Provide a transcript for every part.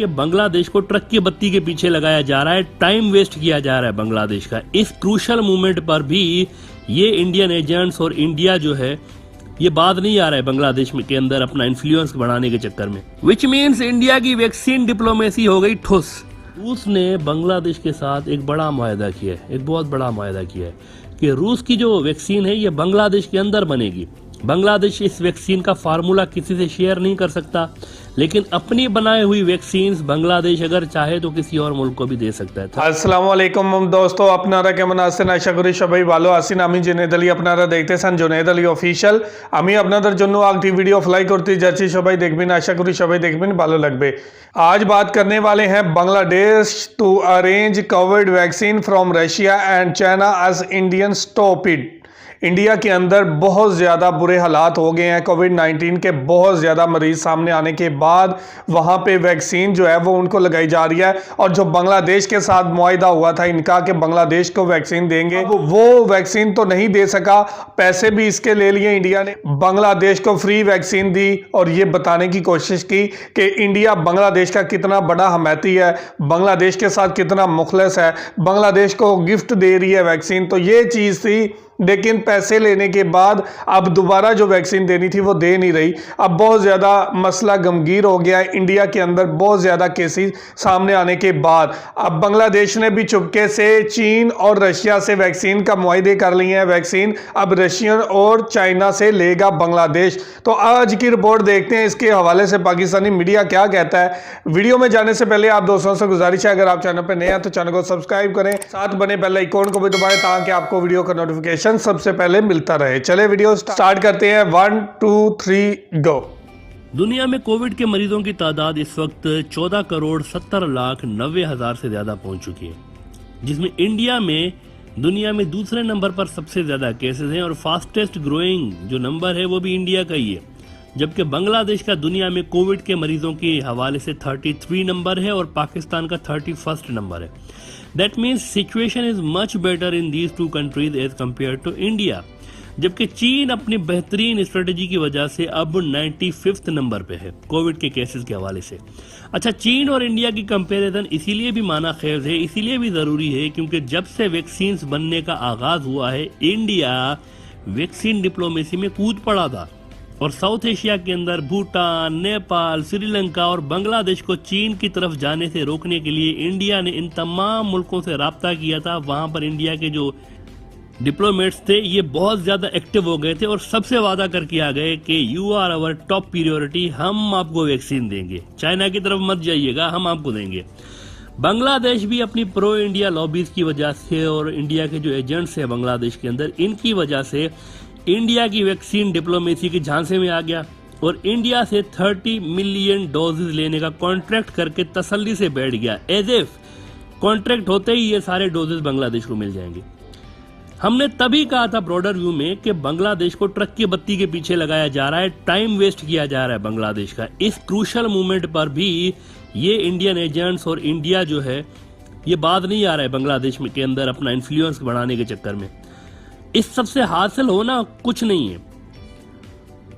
कि बांग्लादेश को ट्रक की बत्ती के पीछे लगाया जा रहा है, टाइम वेस्ट किया जा रहा है बांग्लादेश का। इस क्रूशल मोमेंट पर भी ये इंडियन एजेंट्स और इंडिया जो है ये बात नहीं आ रहा है बांग्लादेश में के अंदर अपना इन्फ्लुएंस बढ़ाने के चक्कर में, विच मीन्स इंडिया की वैक्सीन डिप्लोमेसी हो गई ठुस। रूस ने बांग्लादेश के साथ एक बड़ा मुआहदा किया है, एक बहुत बड़ा मुआहदा किया है कि रूस की जो वैक्सीन है ये बांग्लादेश के अंदर बनेगी। बांग्लादेश इस वैक्सीन का फार्मूला किसी से शेयर नहीं कर सकता, लेकिन अपनी बनाई हुई वैक्सीन बांग्लादेश अगर चाहे तो किसी और मुल्क को भी दे सकता है। अस्सलाम वालेकुम दोस्तों, अपनारा केमन आছেন আশা করি সবাই ভালো আছেন। আমি জুনেদ আলী, আপনারা দেখতেছেন জুনেদ আলী অফিশিয়াল। আমি আপনাদের জন্য একটি ভিডিও ফ্লাই করতে যাচ্ছি, সবাই দেখবেন, আশা করি সবাই দেখবেন, ভালো লাগবে। आज बात करने वाले हैं Bangladesh to arrange covid vaccine from Russia and China as Indian stop it. India के अंदर बहुत ज़्यादा बुरे हालात हो गए हैं कोविड-19 के, बहुत ज़्यादा मरीज सामने आने के बाद वहाँ पे वैक्सीन जो है वो उनको लगाई जा रही है। और जो बांग्लादेश के साथ मुआहदा हुआ था इनका कि बांग्लादेश को वैक्सीन देंगे, वो वैक्सीन तो नहीं दे सका, पैसे भी इसके ले लिए इंडिया ने। बांग्लादेश को फ्री वैक्सीन दी और ये बताने की कोशिश की कि इंडिया बांग्लादेश का कितना बड़ा हमायती है, बांग्लादेश के साथ कितना मुखलस है, बांग्लादेश को गिफ्ट दे रही है वैक्सीन। तो ये चीज़ थी, लेकिन पैसे लेने के बाद अब दोबारा जो वैक्सीन देनी थी वो दे नहीं रही। अब बहुत ज़्यादा मसला गमगीर हो गया है इंडिया के अंदर, बहुत ज़्यादा केसेस सामने आने के बाद अब बांग्लादेश ने भी चुपके से चीन और रशिया से वैक्सीन का मुआहदे कर लिए हैं। वैक्सीन अब रशियन और चाइना से लेगा बांग्लादेश। तो आज की रिपोर्ट देखते हैं, इसके हवाले से पाकिस्तानी मीडिया क्या कहता है। वीडियो में जाने से पहले आप दोस्तों से गुजारिश है, अगर आप चैनल पर नए हैं तो चैनल को सब्सक्राइब करें, साथ बने बेल आइकॉन को भी दबाएं ताकि आपको वीडियो का नोटिफिकेशन सबसे पहले मिलता रहे। चले वीडियो स्टार्ट करते हैं, 1 2 3 गो। दुनिया में कोविड के मरीजों की तादाद इस वक्त 14,70,90,000 से ज्यादा पहुंच चुकी है, जिसमें इंडिया में दुनिया में दूसरे नंबर पर सबसे ज्यादा केसेस हैं और फास्टेस्ट ग्रोइंग जो नंबर है वो भी इंडिया का ही है। जबकि बांग्लादेश का दुनिया में कोविड के मरीजों के हवाले से 33 नंबर है और पाकिस्तान का 31st नंबर है। That means situation is much better in these two countries as compare to India. जबकि चीन अपनी बेहतरीन स्ट्रेटेजी की वजह से अब 95th नंबर पे है कोविड के केसेस के हवाले से। अच्छा, चीन और इंडिया की कंपैरिजन इसीलिए भी माना खेज है, इसीलिए भी ज़रूरी है क्योंकि जब से वैक्सीन बनने का आगाज़ हुआ है इंडिया वैक्सीन डिप्लोमेसी में कूद पड़ा था और साउथ एशिया के अंदर भूटान, नेपाल, श्रीलंका और बांग्लादेश को चीन की तरफ जाने से रोकने के लिए इंडिया ने इन तमाम मुल्कों से राब्ता किया था। वहां पर इंडिया के जो डिप्लोमेट्स थे ये बहुत ज्यादा एक्टिव हो गए थे और सबसे वादा करके आ गए कि you are our top priority, हम आपको वैक्सीन देंगे, चाइना की तरफ मत जाइएगा, हम आपको देंगे। बांग्लादेश भी अपनी प्रो इंडिया लॉबीज की वजह से और इंडिया के जो एजेंट्स हैं बांग्लादेश के अंदर, इनकी वजह से इंडिया की वैक्सीन डिप्लोमेसी के झांसे में आ गया और इंडिया से 30 मिलियन डोजेज लेने का कॉन्ट्रैक्ट करके तसल्ली से बैठ गया, एज इफ कॉन्ट्रैक्ट होते ही ये सारे डोजेज बांग्लादेश को मिल जाएंगे। हमने तभी कहा था ब्रॉडर व्यू में कि बांग्लादेश को ट्रक की बत्ती के पीछे लगाया जा रहा है, टाइम वेस्ट किया जा रहा है बांग्लादेश का। इस क्रूशल मोमेंट पर भी ये इंडियन एजेंट्स और इंडिया जो है ये बात नहीं आ रहा है बांग्लादेश में के अंदर अपना इन्फ्लुएंस बढ़ाने के चक्कर में। इस सबसे हासिल होना कुछ नहीं है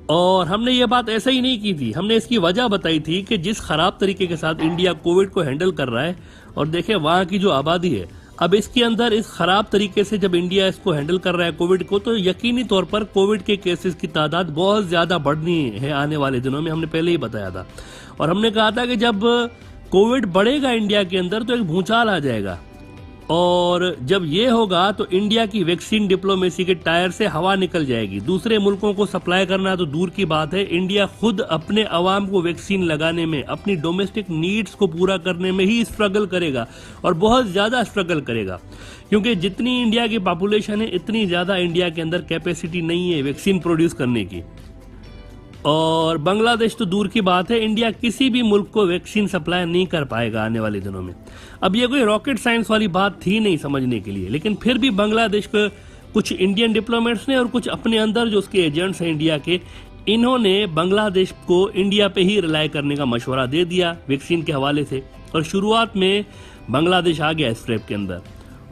और हमने ये बात ऐसे ही नहीं की थी, हमने इसकी वजह बताई थी कि जिस खराब तरीके के साथ इंडिया कोविड को हैंडल कर रहा है और देखें वहाँ की जो आबादी है, अब इसके अंदर इस खराब तरीके से जब इंडिया इसको हैंडल कर रहा है कोविड को, तो यकीनी तौर पर कोविड के केसेस की तादाद बहुत ज़्यादा बढ़नी है आने वाले दिनों में। हमने पहले ही बताया था और हमने कहा था कि जब कोविड बढ़ेगा इंडिया के अंदर तो एक भूचाल आ जाएगा और जब ये होगा तो इंडिया की वैक्सीन डिप्लोमेसी के टायर से हवा निकल जाएगी। दूसरे मुल्कों को सप्लाई करना तो दूर की बात है, इंडिया खुद अपने अवाम को वैक्सीन लगाने में, अपनी डोमेस्टिक नीड्स को पूरा करने में ही स्ट्रगल करेगा और बहुत ज़्यादा स्ट्रगल करेगा, क्योंकि जितनी इंडिया की पॉपुलेशन है इतनी ज़्यादा इंडिया के अंदर कैपेसिटी नहीं है वैक्सीन प्रोड्यूस करने की। और बांग्लादेश तो दूर की बात है, इंडिया किसी भी मुल्क को वैक्सीन सप्लाई नहीं कर पाएगा आने वाले दिनों में। अब ये कोई रॉकेट साइंस वाली बात थी नहीं समझने के लिए, लेकिन फिर भी बांग्लादेश को कुछ इंडियन डिप्लोमेट्स ने और कुछ अपने अंदर जो उसके एजेंट्स हैं इंडिया के, इन्होंने बांग्लादेश को इंडिया पे ही रिलाई करने का मशवरा दे दिया वैक्सीन के हवाले से और शुरुआत में बांग्लादेश आ गया इस ट्रैप के अंदर।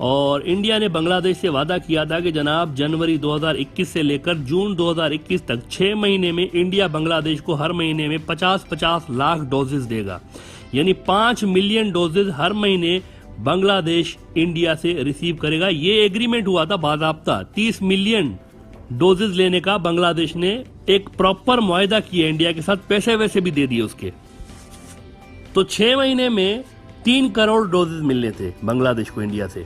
और इंडिया ने बांग्लादेश से वादा किया था कि जनाब जनवरी 2021 से लेकर जून 2021 तक 6 महीने में इंडिया बांग्लादेश को हर महीने में 50-50 लाख डोजेस देगा। यानी 5 मिलियन डोजेज हर महीने बांग्लादेश इंडिया से रिसीव करेगा। ये एग्रीमेंट हुआ था बाकायदा 30 मिलियन डोजेज लेने का। बांग्लादेश ने एक प्रॉपर मुआहदा किया इंडिया के साथ, पैसे वैसे भी दे दिए उसके। तो 6 महीने में 3 करोड़ डोजेज मिलने थे बांग्लादेश को इंडिया से।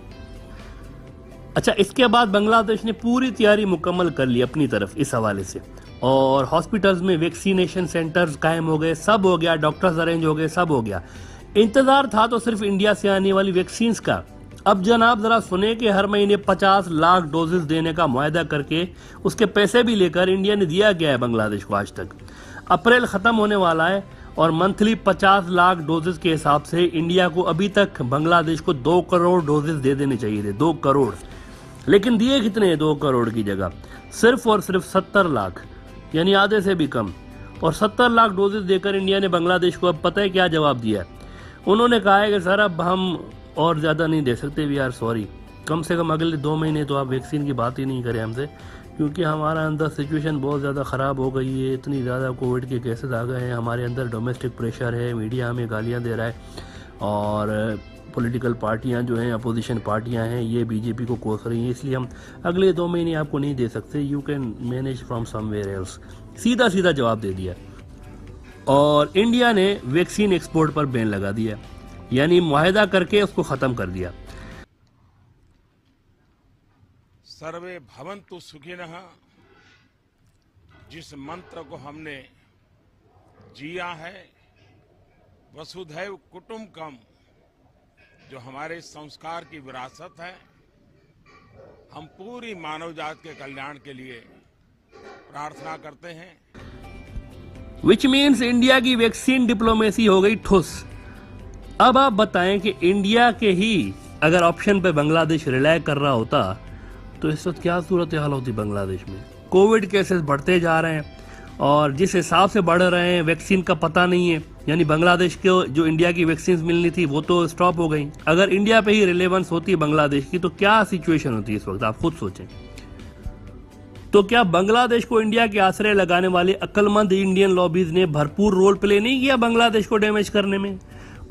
अच्छा, इसके बाद बांग्लादेश ने पूरी तैयारी मुकम्मल कर ली अपनी तरफ इस हवाले से, और हॉस्पिटल्स में वैक्सीनेशन सेंटर्स कायम हो गए, सब हो गया, डॉक्टर्स अरेंज हो गए, सब हो गया। इंतजार था तो सिर्फ इंडिया से आने वाली वैक्सीन का। अब जनाब जरा सुने कि हर महीने 50 लाख डोजेस देने का मुआहदा करके उसके पैसे भी लेकर इंडिया ने दिया गया है बांग्लादेश को आज तक। अप्रैल खत्म होने वाला है और मंथली 50 लाख डोजेस के हिसाब से इंडिया को अभी तक बांग्लादेश को 2 करोड़ डोजेस दे देने चाहिए थे, 2 करोड़। लेकिन दिए कितने? 2 करोड़ की जगह सिर्फ और सिर्फ 70 लाख, यानी आधे से भी कम। और 70 लाख डोजेस देकर इंडिया ने बांग्लादेश को अब पता है क्या जवाब दिया है? उन्होंने कहा है कि सर अब हम और ज़्यादा नहीं दे सकते, वी आर सॉरी, कम से कम अगले 2 महीने तो आप वैक्सीन की बात ही नहीं करें हमसे, क्योंकि हमारा अंदर सिचुएशन बहुत ज़्यादा ख़राब हो गई है। इतनी ज़्यादा कोविड के केसेस आ गए हैं, हमारे अंदर डोमेस्टिक प्रेशर है, मीडिया हमें गालियाँ दे रहा है, और पॉलिटिकल पार्टियां जो हैं, अपोजिशन पार्टियां हैं, ये बीजेपी को कोस रही हैं, इसलिए हम अगले 2 महीने आपको नहीं दे सकते, you can manage from somewhere else. सीधा सीधा जवाब दे दिया। और इंडिया ने वैक्सीन एक्सपोर्ट पर बैन लगा दिया, यानी मुआहदा करके उसको ख़त्म कर दिया। सर्वे भवन्तु सुखिनः, जिस मंत्र को हमने जिया है, वसुधैव कुटुम्बकम, जो हमारे संस्कार की विरासत है, हम पूरी मानव जात के कल्याण के लिए प्रार्थना करते हैं। विच मीन्स इंडिया की वैक्सीन डिप्लोमेसी हो गई ठुस। अब आप बताएं कि इंडिया के ही अगर ऑप्शन पे बांग्लादेश रिलाय कर रहा होता तो इस वक्त क्या सूरत हाल होती बांग्लादेश में। कोविड केसेस बढ़ते जा रहे हैं और जिस हिसाब से बढ़ रहे हैं वैक्सीन का पता नहीं है, यानी बांग्लादेश को जो इंडिया की वैक्सीन मिलनी थी वो तो स्टॉप हो गई। अगर इंडिया पे ही रिलेवेंस होती बांग्लादेश की तो क्या सिचुएशन होती इस वक्त, आप खुद सोचें। तो क्या बांग्लादेश को इंडिया के आश्रय लगाने वाले अक्लमंद इंडियन लॉबीज ने भरपूर रोल प्ले नहीं किया बांग्लादेश को डैमेज करने में?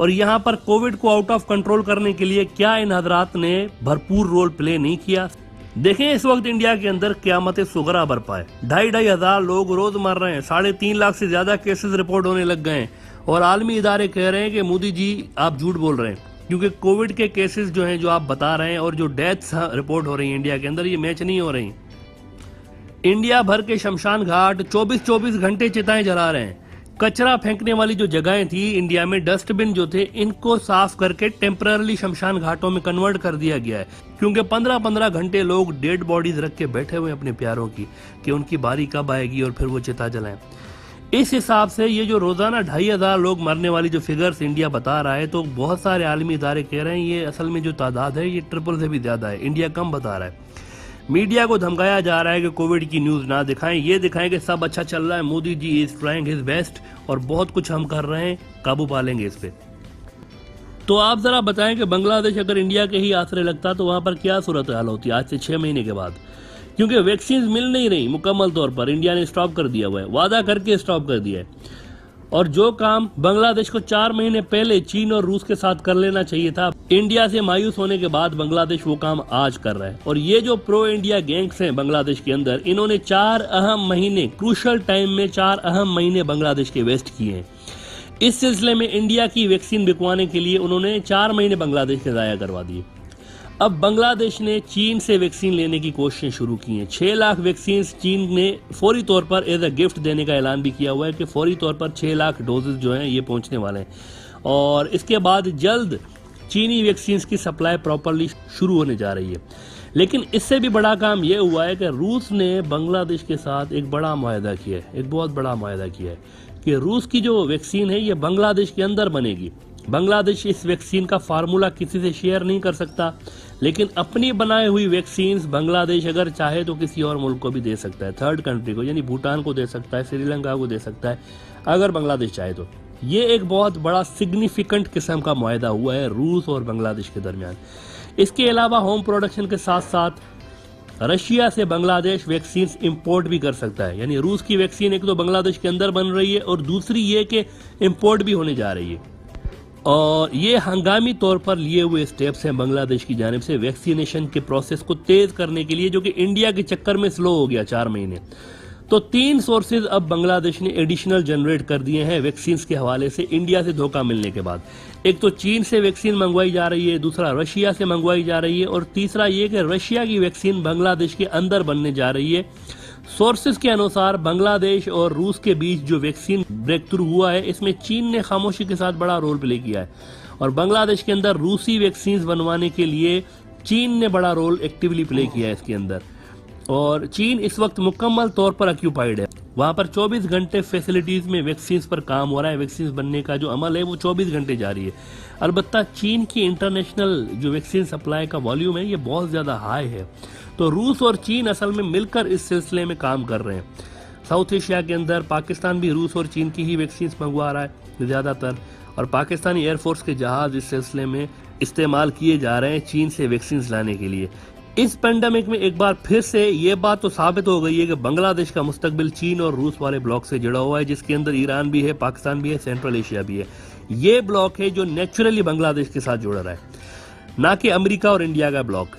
और यहाँ पर कोविड को आउट ऑफ कंट्रोल करने के लिए क्या इन हजरात ने भरपूर रोल प्ले नहीं किया? देखें, इस वक्त इंडिया के अंदर क़यामत सुगरा बरपा है। 2,500 हजार लोग रोज मर रहे हैं, 3.5 लाख से ज्यादा केसेस रिपोर्ट होने लग गए हैं, और आलमी इदारे कह रहे हैं कि मोदी जी आप झूठ बोल रहे हैं, क्योंकि कोविड के केसेस जो हैं जो आप बता रहे हैं और जो डेथ्स रिपोर्ट हो रही हैं इंडिया के अंदर, ये मैच नहीं हो रही। इंडिया भर के शमशान घाट 24-24 घंटे चिताएं जला रहे हैं। कचरा फेंकने वाली जो जगहें थी इंडिया में, डस्टबिन जो थे, इनको साफ करके टेम्पररी शमशान घाटों में कन्वर्ट कर दिया गया है, क्योंकि 15-15 घंटे लोग डेड बॉडीज रख के बैठे हुए अपने प्यारों की कि उनकी बारी कब आएगी और फिर वो चिता जलाएं। इस हिसाब से ये जो रोजाना 2,500 लोग मरने वाली जो फिगर्स इंडिया बता रहा है, तो बहुत सारे आलमी इदारे कह रहे हैं ये असल में जो तादाद है ये ट्रिपल से भी ज्यादा है, इंडिया कम बता रहा है। मीडिया को धमकाया जा रहा है कि कोविड की न्यूज ना दिखाएं, ये दिखाएं कि सब अच्छा चल रहा है, Modi ji is trying his best और बहुत कुछ हम कर रहे हैं, काबू पा लेंगे इस पे। तो आप जरा बताएं कि बांग्लादेश अगर इंडिया के ही आश्रय लगता तो वहां पर क्या सूरत हाल होती आज से 6 महीने के बाद? क्योंकि वैक्सीन मिल नहीं रही मुकम्मल तौर पर, इंडिया ने स्टॉप कर दिया हुआ है, वादा करके स्टॉप कर दिया है। और जो काम बांग्लादेश को 4 महीने पहले चीन और रूस के साथ कर लेना चाहिए था, इंडिया से मायूस होने के बाद बांग्लादेश वो काम आज कर रहा है। और ये जो प्रो इंडिया गैंग्स हैं बांग्लादेश के अंदर, इन्होंने 4 अहम महीने, क्रूशल टाइम में 4 अहम महीने बांग्लादेश के वेस्ट किए हैं। इस सिलसिले में इंडिया की वैक्सीन बिकवाने के लिए उन्होंने 4 महीने बांग्लादेश के ज़ाया करवा दिए। अब बांग्लादेश ने चीन से वैक्सीन लेने की कोशिशें शुरू की हैं। 6 लाख वैक्सीन चीन ने फौरी तौर पर एज अ गिफ्ट देने का ऐलान भी किया हुआ है कि फौरी तौर पर 6 लाख डोजेज जो हैं ये पहुंचने वाले हैं, और इसके बाद जल्द चीनी वैक्सीन की सप्लाई प्रॉपरली शुरू होने जा रही है। लेकिन इससे भी बड़ा काम यह हुआ है कि रूस ने बांग्लादेश के साथ एक बड़ा मुआहदा किया है, एक बहुत बड़ा मुआहदा किया है कि रूस की जो वैक्सीन है ये बांग्लादेश के अंदर बनेगी। बांग्लादेश इस वैक्सीन का फार्मूला किसी से शेयर नहीं कर सकता, लेकिन अपनी बनाई हुई वैक्सीन बांग्लादेश अगर चाहे तो किसी और मुल्क को भी दे सकता है, थर्ड कंट्री को, यानी भूटान को दे सकता है, श्रीलंका को दे सकता है, अगर बांग्लादेश चाहे तो। ये एक बहुत बड़ा सिग्निफिकेंट किस्म का मुआहदा हुआ है रूस और बांग्लादेश के दरमियान। इसके अलावा होम प्रोडक्शन के साथ साथ रशिया से बांग्लादेश वैक्सीन इंपोर्ट भी कर सकता है, यानी रूस की वैक्सीन एक तो बांग्लादेश के अंदर बन रही है और दूसरी ये कि इंपोर्ट भी होने जा रही है। और ये हंगामी तौर पर लिए हुए स्टेप्स हैं बांग्लादेश की जानिब से वैक्सीनेशन के प्रोसेस को तेज करने के लिए, जो कि इंडिया के चक्कर में स्लो हो गया 4 महीने। तो 3 सोर्सेज अब बांग्लादेश ने एडिशनल जनरेट कर दिए हैं वैक्सीन के हवाले से इंडिया से धोखा मिलने के बाद। एक तो चीन से वैक्सीन मंगवाई जा रही है, दूसरा रशिया से मंगवाई जा रही है, और तीसरा ये कि रशिया की वैक्सीन बांग्लादेश के अंदर बनने जा रही है। सोर्सेज के अनुसार बांग्लादेश और रूस के बीच जो वैक्सीन ब्रेक थ्रू हुआ है, इसमें चीन ने खामोशी के साथ बड़ा रोल प्ले किया है, और बांग्लादेश के अंदर रूसी वैक्सीन बनवाने के लिए चीन ने बड़ा रोल एक्टिवली प्ले किया है इसके अंदर। और चीन इस वक्त मुकम्मल तौर पर ऑक्यूपाइड है, वहां पर 24 घंटे फैसिलिटीज में वैक्सीन पर काम हो रहा है। वैक्सीन बनने का जो अमल है वो 24 घंटे जारी है। अलबत्ता चीन की इंटरनेशनल जो वैक्सीन सप्लाई का वॉल्यूम है ये बहुत ज़्यादा हाई है। तो रूस और चीन असल में मिलकर इस सिलसिले में काम कर रहे हैं। साउथ एशिया के अंदर पाकिस्तान भी रूस और चीन की ही वैक्सीन मंगवा रहा है ज़्यादातर, और पाकिस्तानी एयरफोर्स के जहाज़ इस सिलसिले में इस्तेमाल किए जा रहे हैं चीन से वैक्सीन लाने के लिए। इस पेंडेमिक में एक बार फिर से ये बात तो साबित हो गई है कि बांग्लादेश का मुस्तकबिल चीन और रूस वाले ब्लॉक से जुड़ा हुआ है, जिसके अंदर ईरान भी है, पाकिस्तान भी है, सेंट्रल एशिया भी है। ये ब्लॉक है जो नेचुरली बांग्लादेश के साथ जुड़ा रहा है, ना कि अमेरिका और इंडिया का ब्लॉक।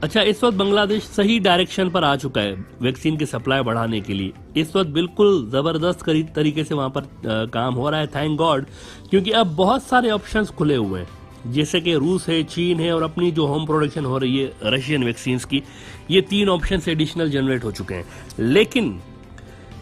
अच्छा, इस वक्त बांग्लादेश सही डायरेक्शन पर आ चुका है वैक्सीन की सप्लाई बढ़ाने के लिए। इस वक्त बिल्कुल ज़बरदस्त तरीके से वहाँ पर काम हो रहा है, थैंक गॉड, क्योंकि अब बहुत सारे ऑप्शंस खुले हुए हैं, जैसे कि रूस है, चीन है, और अपनी जो होम प्रोडक्शन हो रही है रशियन वैक्सीन की। ये 3 ऑप्शन एडिशनल जनरेट हो चुके हैं। लेकिन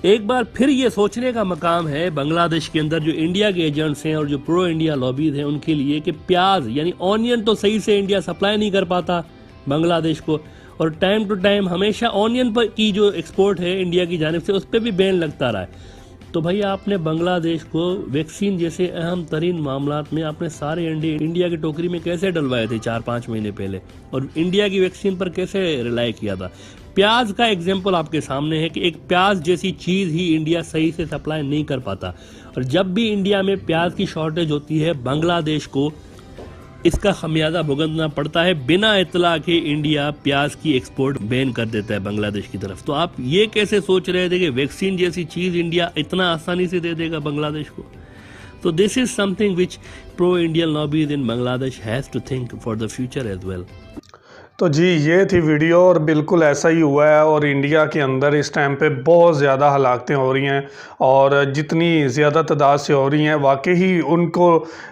एक बार फिर ये सोचने का मकाम है बांग्लादेश के अंदर जो इंडिया के एजेंट्स हैं और जो प्रो इंडिया लॉबीज हैं उनके लिए कि प्याज यानी ऑनियन तो सही से इंडिया सप्लाई नहीं कर पाता बांग्लादेश को, और टाइम टू टाइम हमेशा ऑनियन पर की जो एक्सपोर्ट है इंडिया की जानिब से उस पर भी बैन लगता रहा है। तो भाई आपने बांग्लादेश को वैक्सीन जैसे अहम तरीन मामलात में आपने सारे इंडिया की टोकरी में कैसे डलवाए थे 4-5 महीने पहले, और इंडिया की वैक्सीन पर कैसे रिलाई किया था। प्याज का एग्जाम्पल आपके सामने है कि एक प्याज जैसी चीज़ ही इंडिया सही से सप्लाई नहीं कर पाता, और जब भी इंडिया में प्याज की शॉर्टेज होती है बांग्लादेश को इसका खमियाजा भुगतना पड़ता है। बिना इतला के इंडिया प्याज की एक्सपोर्ट बैन कर देता है बांग्लादेश की तरफ। तो आप ये कैसे सोच रहे थे कि वैक्सीन जैसी चीज़ इंडिया इतना आसानी से दे देगा बांग्लादेश को? तो this is something which pro Indian lobbies in Bangladesh has to think for the future as well. तो जी ये थी वीडियो, और बिल्कुल ऐसा ही हुआ है। और इंडिया के अंदर इस टाइम पे बहुत ज़्यादा हलाकतें हो रही हैं, और जितनी ज़्यादा तादाद से हो रही हैं वाकई ही उनको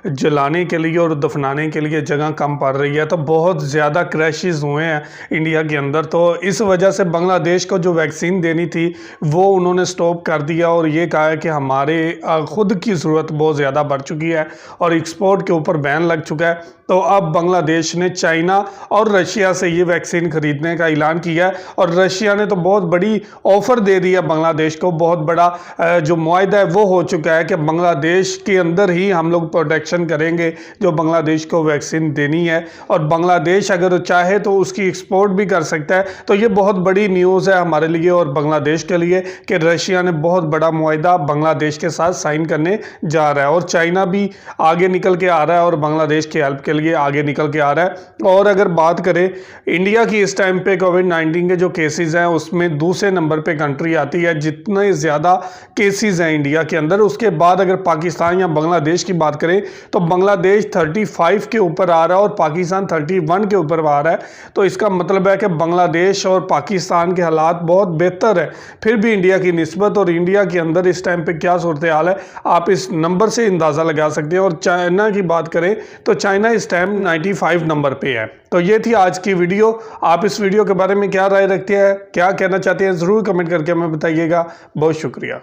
जलाने के लिए और दफनाने के लिए जगह कम पड़ रही है। तो बहुत ज़्यादा क्रैशेस हुए हैं इंडिया के अंदर। तो इस वजह से बांग्लादेश को जो वैक्सीन देनी थी वो उन्होंने स्टॉप कर दिया, और ये कहा है कि हमारे ख़ुद की ज़रूरत बहुत ज़्यादा बढ़ चुकी है और एक्सपोर्ट के ऊपर बैन लग चुका है। तो अब बांग्लादेश ने चाइना और रशिया से ये वैक्सीन खरीदने का ऐलान किया है, और रशिया ने तो बहुत बड़ी ऑफ़र दे दी है बांग्लादेश को। बहुत बड़ा जो मुआहदा है वो हो चुका है कि बांग्लादेश के अंदर ही हम लोग प्रोटेक्शन करेंगे जो बांग्लादेश को वैक्सीन देनी है, और बांग्लादेश अगर चाहे तो उसकी एक्सपोर्ट भी कर सकता है। तो ये बहुत बड़ी न्यूज़ है हमारे लिए और बांग्लादेश के लिए कि रशिया ने बहुत बड़ा मुआहदा बांग्लादेश के साथ साइन करने जा रहा है, और चाइना भी आगे निकल के आ रहा है और बांग्लादेश की हेल्प के लिए आगे निकल के आ रहा है। और अगर बात करें इंडिया की इस टाइम पे कोविड-19 के जो केसेस हैं उसमें दूसरे नंबर पे कंट्री आती है। जितने ज़्यादा केसेस हैं इंडिया के अंदर, उसके बाद अगर पाकिस्तान या बांग्लादेश की बात करें तो बांग्लादेश 35 के ऊपर आ रहा है और पाकिस्तान 31 के ऊपर आ रहा है। तो इसका मतलब है कि बांग्लादेश और पाकिस्तान के हालात बहुत बेहतर है फिर भी इंडिया की निस्बत। और इंडिया के अंदर इस टाइम पे क्या सूरत हाल है आप इस नंबर से अंदाज़ा लगा सकते हैं। और चाइना की बात करें तो चाइना इस टाइम 95 नंबर पे है। तो ये थी आज की वीडियो। आप इस वीडियो के बारे में क्या राय रखते हैं, क्या कहना चाहते हैं, ज़रूर कमेंट करके हमें बताइएगा। बहुत शुक्रिया।